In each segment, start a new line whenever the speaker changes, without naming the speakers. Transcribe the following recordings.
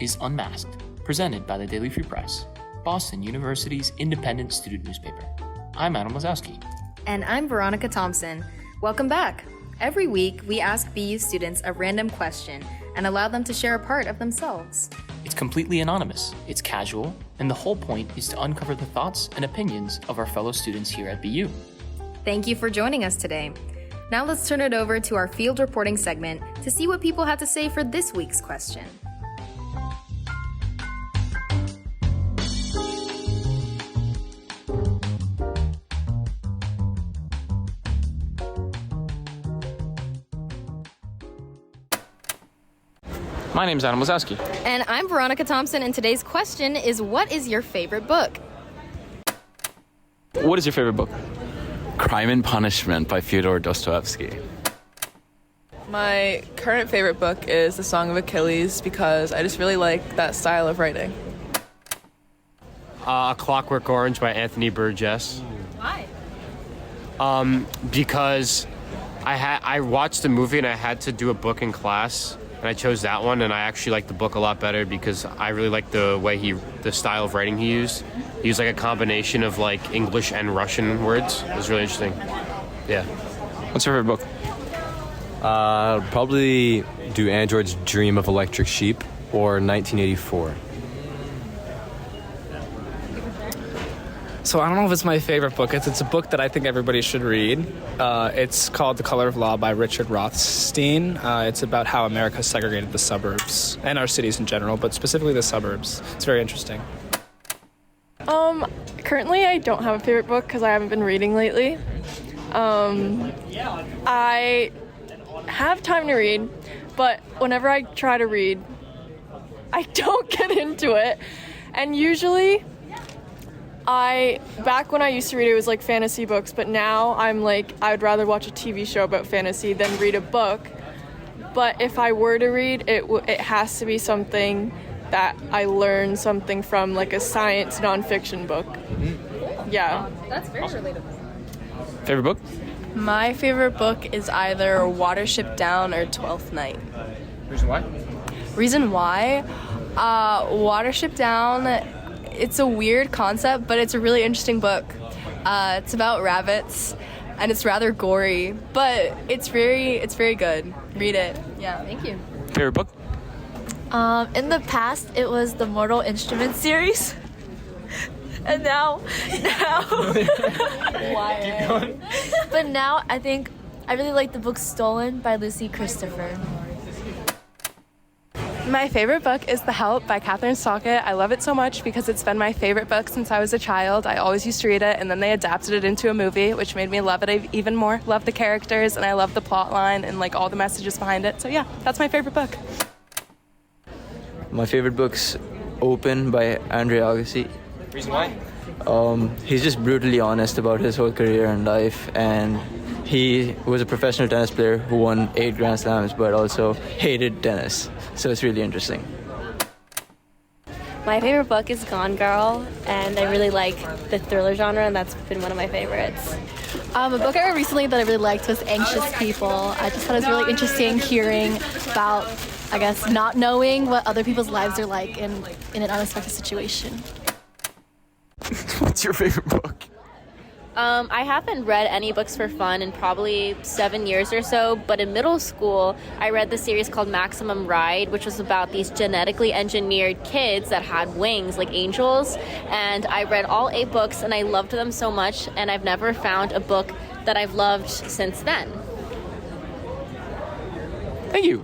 is Unmasked, presented by the Daily Free Press, Boston University's independent student newspaper. I'm Adam Lazowski.
And I'm Veronica Thompson. Welcome back. Every week, we ask BU students a random question and allow them to share a part of themselves.
It's completely anonymous, it's casual, and the whole point is to uncover the thoughts and opinions of our fellow students here at BU.
Thank you for joining us today. Now let's turn it over to our field reporting segment to see what people had to say for this week's question.
My name's Adam Lazowski.
And I'm Veronica Thompson, and today's question is, what is your favorite book?
What is your favorite book?
Crime and Punishment by Fyodor Dostoevsky.
My current favorite book is The Song of Achilles because I just really like that style of writing.
A Clockwork Orange by Anthony Burgess.
Why?
Because I watched the movie and I had to do a book in class, and I chose that one, and I actually liked the book a lot better because I really liked the way the style of writing he used. He used like a combination of like English and Russian words. It was really interesting. Yeah.
What's your favorite book?
I'd probably do Android's Dream of Electric Sheep or 1984.
So I don't know if it's my favorite book. It's a book that I think everybody should read. It's called The Color of Law by Richard Rothstein. It's about how America segregated the suburbs and our cities in general, but specifically the suburbs. It's very interesting.
Currently I don't have a favorite book because I haven't been reading lately. I have time to read, but whenever I try to read, I don't get into it. And usually back when I used to read, it was like fantasy books, but now I'm like, I would rather watch a TV show about fantasy than read a book. But if I were to read, it has to be something that I learn something from, like a science nonfiction book. Yeah.
That's very relatable.
Favorite book?
My favorite book is either Watership Down or Twelfth Night.
Reason why?
Reason why? Watership Down, it's a weird concept, but it's a really interesting book. It's about rabbits, and it's rather gory, but it's very good. Read it. Yeah.
Thank you.
Favorite book?
In the past, it was the Mortal Instruments series. And now,
Why?
but now I think I really like the book Stolen by Lucy Christopher.
My favorite book is The Help by Catherine Stockett. I love it so much because it's been my favorite book since I was a child. I always used to read it, and then they adapted it into a movie, which made me love it even more. Love the characters, and I love the plot line and like all the messages behind it. So yeah, that's my favorite book.
My favorite book's Open by Andre Agassi.
Reason why?
He's just brutally honest about his whole career and life, and he was a professional tennis player who won 8 Grand Slams but also hated tennis. So it's really interesting.
My favorite book is Gone Girl, and I really like the thriller genre, and that's been one of my favorites. A book I read recently that I really liked was Anxious People. I just thought it was really interesting hearing about, I guess, not knowing what other people's lives are like in an unexpected situation.
What's your favorite book?
I haven't read any books for fun in probably 7 years or so, but in middle school, I read the series called Maximum Ride, which was about these genetically engineered kids that had wings like angels, and I read all 8 books, and I loved them so much, and I've never found a book that I've loved since then.
Thank you.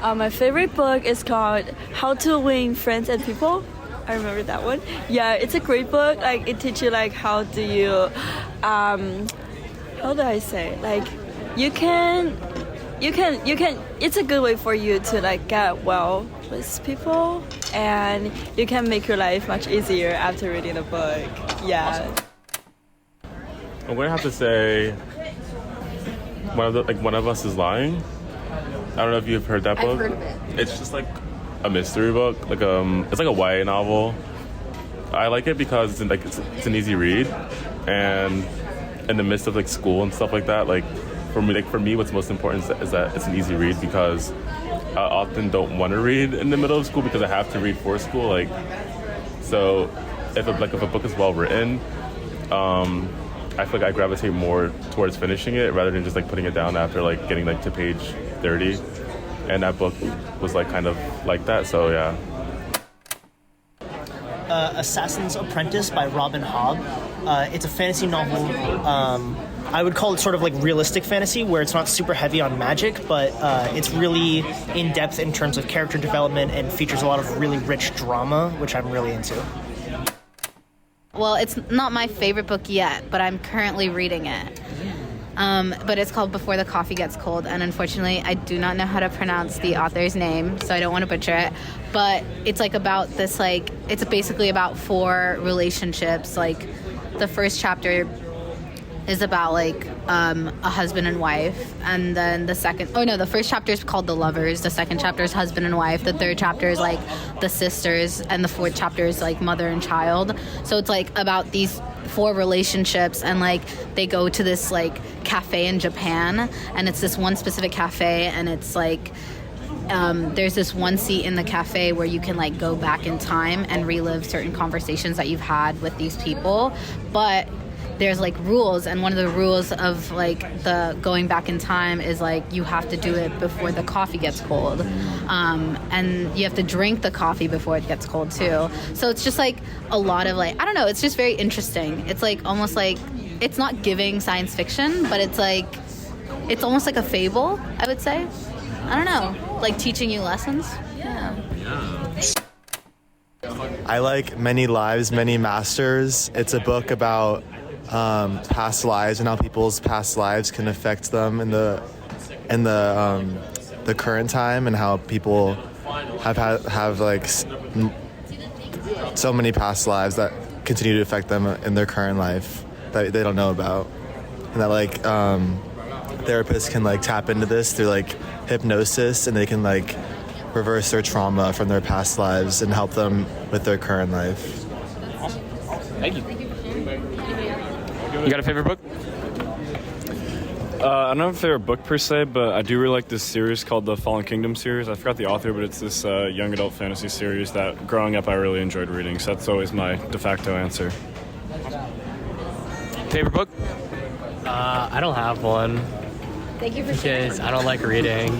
My favorite book is called How to Win Friends and People. I remember that one. Yeah, it's a great book. Like, it teaches you like how do you, how do I say? Like, you can. It's a good way for you to like get well with people, and you can make your life much easier after reading the book. Yeah.
I'm gonna have to say, One of Us is Lying. I don't know if you've heard that book.
I've heard of it.
It's just like a mystery book, it's like a YA novel. I like it because it's an easy read, and in the midst of like school and stuff like that, like for me what's most important is that it's an easy read, because I often don't want to read in the middle of school because I have to read for school. Like, so if a book is well written, I feel like I gravitate more towards finishing it rather than just like putting it down after like getting like to page 30. And that book was like kind of like that. So yeah.
Assassin's Apprentice by Robin Hobb. It's a fantasy novel. I would call it sort of like realistic fantasy, where it's not super heavy on magic, but it's really in depth in terms of character development and features a lot of really rich drama, which I'm really into.
Well, it's not my favorite book yet, but I'm currently reading it. But it's called Before the Coffee Gets Cold, and unfortunately I do not know how to pronounce the author's name, so I don't want to butcher it. But it's like about this, like, it's basically about 4 relationships. Like, the first chapter is about like a husband and wife, and then the first chapter is called The Lovers, the second chapter is husband and wife, the third chapter is like the sisters, and the fourth chapter is like mother and child. So it's like about these 4 relationships, and like they go to this like cafe in Japan, and it's this one specific cafe, and it's like there's this one seat in the cafe where you can like go back in time and relive certain conversations that you've had with these people, but there's like rules, and one of the rules of like the going back in time is like you have to do it before the coffee gets cold, and you have to drink the coffee before it gets cold too. So it's just like a lot of like, I don't know, it's just very interesting. It's like almost like, it's not giving science fiction, but it's like, it's almost like a fable, I would say. I don't know, like teaching you lessons. Yeah.
I like Many Lives, Many Masters. It's a book about past lives and how people's past lives can affect them in the current time, and how people have like so many past lives that continue to affect them in their current life that they don't know about, and that like therapists can like tap into this through like hypnosis, and they can like reverse their trauma from their past lives and help them with their current life.
Awesome. Thank you. You got a favorite book?
I don't have a favorite book per se, but I do really like this series called the Fallen Kingdom series. I forgot the author, but it's this young adult fantasy series that growing up I really enjoyed reading, so that's always my de facto answer.
Favorite book?
I don't have one.
Thank you for
because I don't like reading.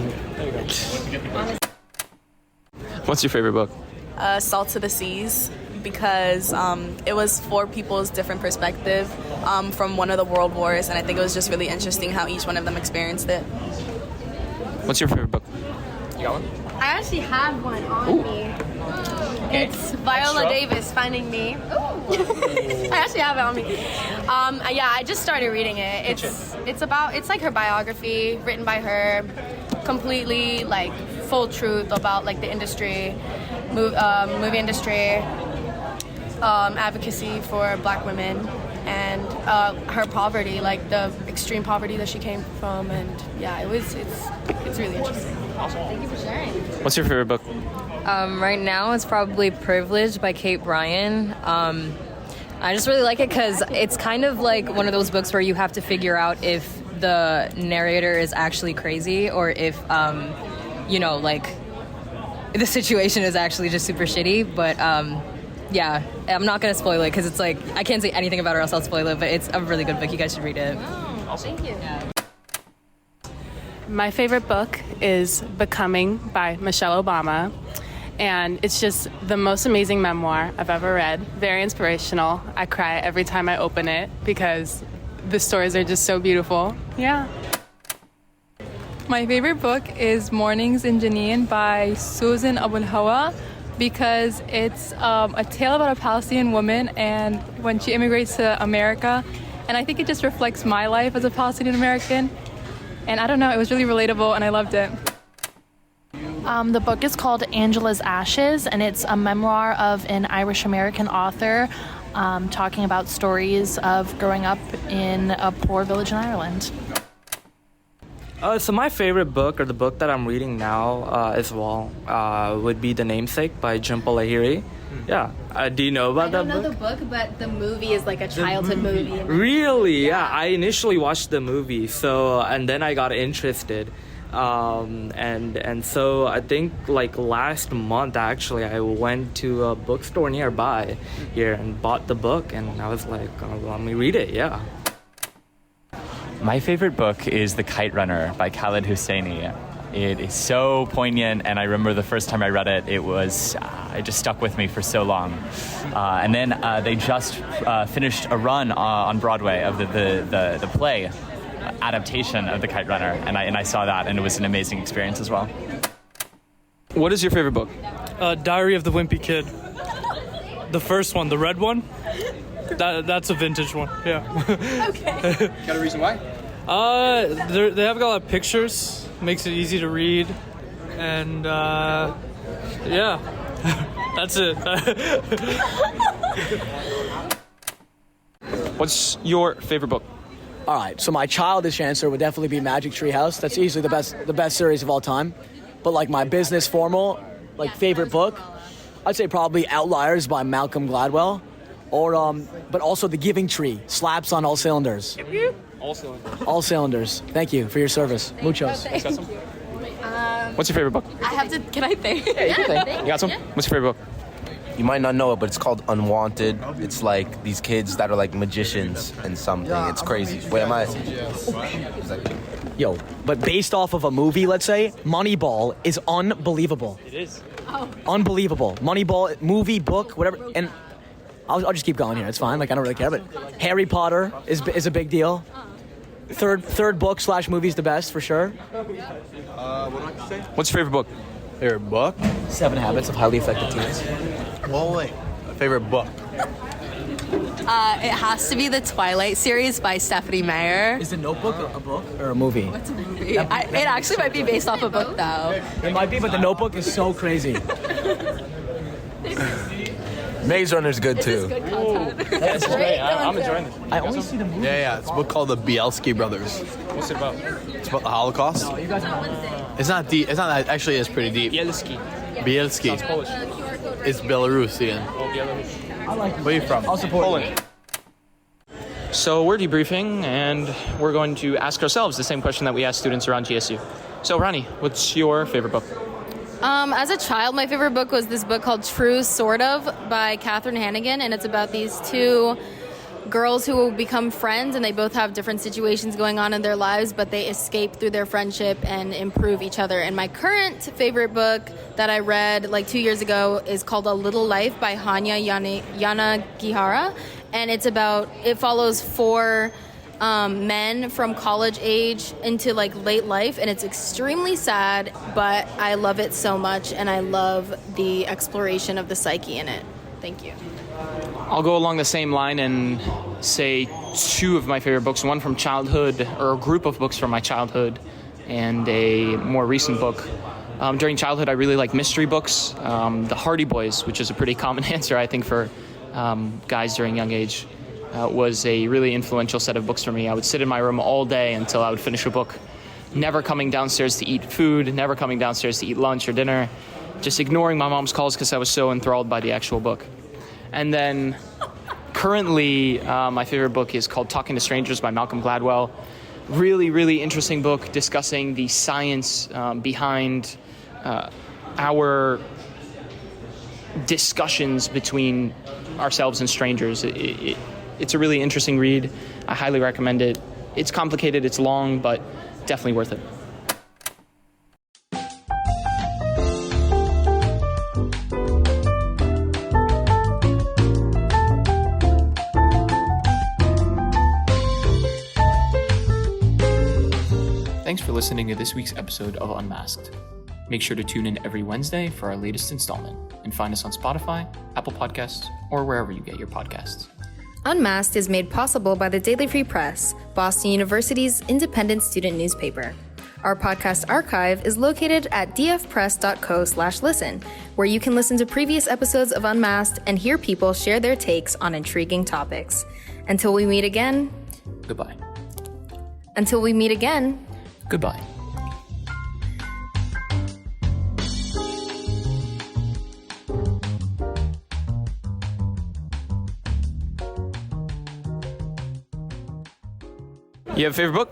What's your favorite book?
Salt of the Seas, because it was 4 people's different perspective from one of the world wars, and I think it was just really interesting how each one of them experienced it.
What's your favorite book?
You got one?
I actually have one on me.
Okay.
It's Viola Davis, Finding Me. I actually have it on me. Yeah, I just started reading it. It's like her biography written by her, completely like full truth about like the industry, movie industry, advocacy for Black women, and her poverty, like the extreme poverty that she came from, and yeah, it's really interesting.
Awesome.
Thank you for sharing.
What's your favorite book?
Right now it's probably Privileged by Kate Bryan. I just really like it because it's kind of like one of those books where you have to figure out if the narrator is actually crazy or if, like the situation is actually just super shitty. But yeah, I'm not going to spoil it because it's like, I can't say anything about it or else I'll spoil it, but it's a really good book. You guys should read it.
Awesome.
Thank you.
Yeah.
My favorite book is Becoming by Michelle Obama, and it's just the most amazing memoir I've ever read. Very inspirational. I cry every time I open it because the stories are just so beautiful. Yeah.
My favorite book is Mornings in Jenin by Susan Abul Hawa, because it's a tale about a Palestinian woman and when she immigrates to America, and I think it just reflects my life as a Palestinian American. And I don't know, it was really relatable and I loved it.
The book is called Angela's Ashes, and it's a memoir of an Irish-American author talking about stories of growing up in a poor village in Ireland.
So my favorite book, or the book that I'm reading now as well, would be The Namesake by Jhumpa Lahiri. Yeah. Do you know about that book?
I don't know the book, but the movie is like a childhood movie.
Really? Yeah. I initially watched the movie, and then I got interested. And so I think like last month actually I went to a bookstore nearby here and bought the book, and I was like, oh, let me read it. Yeah.
My favorite book is The Kite Runner by Khaled Hosseini. It is so poignant, and I remember the first time I read it, it just stuck with me for so long. And then they just finished a run on Broadway of the play adaptation of The Kite Runner, and I saw that, and it was an amazing experience as well.
What is your favorite book?
Diary of the Wimpy Kid. The first one, the red one. That's a vintage one. Yeah.
Okay. Got a reason why?
They have got a lot of pictures. Makes it easy to read, and yeah, that's it.
What's your favorite book?
All right, so my childish answer would definitely be Magic Tree House. That's easily the best series of all time. But like my business formal, like favorite book, I'd say probably Outliers by Malcolm Gladwell, or but also The Giving Tree, slaps on all cylinders.
All cylinders.
All cylinders. Thank you for your service. Muchos.
What's your favorite book?
I have to. Can I think?
Yeah, you can think. You got some? What's your favorite book?
You might not know it, but it's called Unwanted. It's like these kids that are like magicians and something. It's crazy. Wait, am I?
Yo, but based off of a movie, let's say, Moneyball is unbelievable.
It is.
Oh.
Unbelievable. Moneyball, movie, book, whatever. And I'll just keep going here. It's fine. Like, I don't really care. But Harry Potter is a big deal. Third book / movie is the best, for sure.
What do I say? What's your favorite book?
Favorite book?
7 Habits of Highly Effective Teens.
Well, wait. Favorite book?
It has to be the Twilight series by Stephanie Meyer.
Is The Notebook a book or a movie?
What's a movie? It actually might be based off a book, though.
It might be, but The Notebook is so crazy.
Maze Runner's good too.
Good content.
This is great. I'm enjoying this.
I only see the movie.
Yeah. It's a book called The Bielski Brothers.
What's it about?
It's about the Holocaust.
You guys are
It's not deep. It's not actually. It's pretty deep.
Bielski.
Bielski.
Sounds Polish.
It's Belarusian.
Oh, Belarus.
I like it.
Where are you from?
I'll support
Poland. So we're debriefing, and we're going to ask ourselves the same question that we asked students around GSU. So, Ronnie, what's your favorite book?
As a child, my favorite book was this book called True Sort of by Catherine Hannigan, and it's about these two girls who will become friends, and they both have different situations going on in their lives, but they escape through their friendship and improve each other. And my current favorite book that I read like 2 years ago is called A Little Life by Hanya Yanagihara, and it follows 4 men from college age into like late life, and it's extremely sad, but I love it so much, and I love the exploration of the psyche in it. Thank you.
I'll go along the same line and say 2 of my favorite books, one from childhood, or a group of books from my childhood, and a more recent book. During childhood, I really like mystery books. The Hardy Boys, which is a pretty common answer, I think, for guys during young age, was a really influential set of books for me. I would sit in my room all day until I would finish a book, never coming downstairs to eat food, never coming downstairs to eat lunch or dinner, just ignoring my mom's calls because I was so enthralled by the actual book. And then currently, my favorite book is called Talking to Strangers by Malcolm Gladwell. Really, really interesting book discussing the science behind our discussions between ourselves and strangers. It's a really interesting read. I highly recommend it. It's complicated, it's long, but definitely worth it.
Thanks for listening to this week's episode of Unmasked. Make sure to tune in every Wednesday for our latest installment, and find us on Spotify, Apple Podcasts, or wherever you get your podcasts.
Unmasked is made possible by the Daily Free Press, Boston University's independent student newspaper. Our podcast archive is located at dfpress.co/listen, where you can listen to previous episodes of Unmasked and hear people share their takes on intriguing topics. Until we meet again.
Goodbye.
Until we meet again.
Goodbye.
You have a favorite book?